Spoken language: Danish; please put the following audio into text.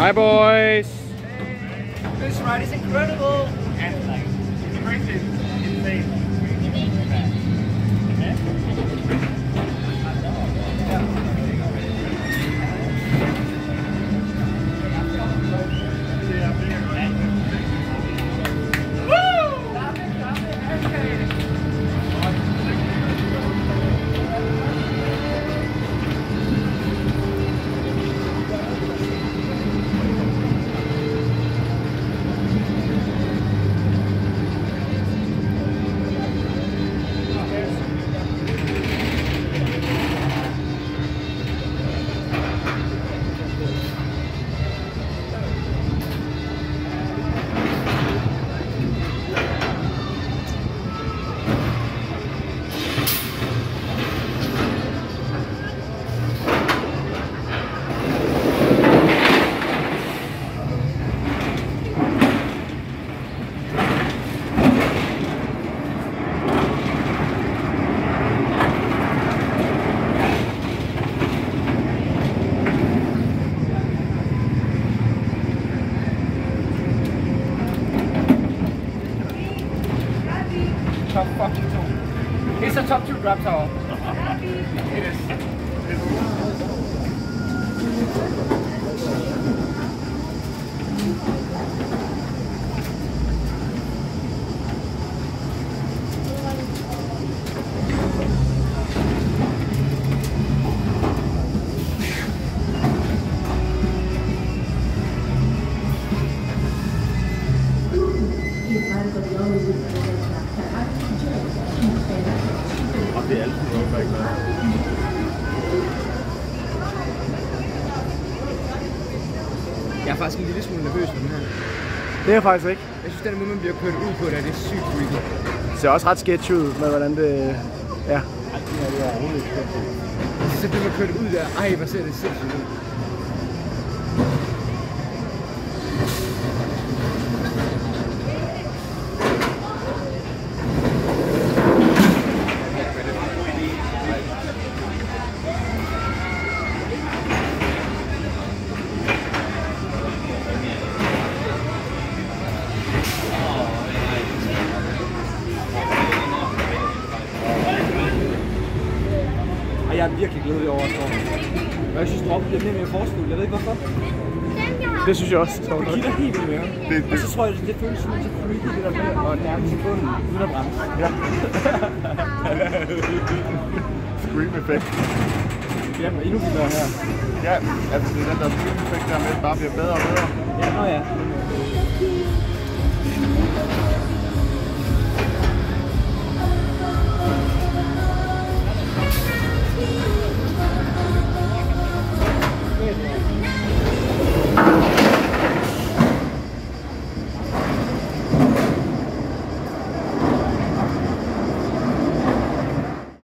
Hi boys! This ride is incredible! And like, crazy, insane. Top fucking two. It's a top 2 drop tower. It is. Det er altid noget, Jeg er faktisk en lille smule nervøs for den her. Det er jeg faktisk ikke. Jeg synes, den måde, man bliver kørt ud på, det er sygt freaky. Det ser også ret sketchy ud med, hvordan det... Ja. Så bliver man kørt ud der. Ej, hvor ser det sindssygt ud. Jeg er virkelig glædelig over stormen. Og jeg synes, droppen bliver mere og mere forskuddet. Jeg ved ikke hvorfor. Det synes jeg også. Det kilder helt vildt mere. Og så tror jeg, det føles som lidt freaky, det der med at nærme til bunden uden at bremse. Ja. Scream effekt. Jamen, endnu vildere her. Ja, altså det er den der scream effekt der med, at det bare bliver bedre og bedre. Ja, nå ja.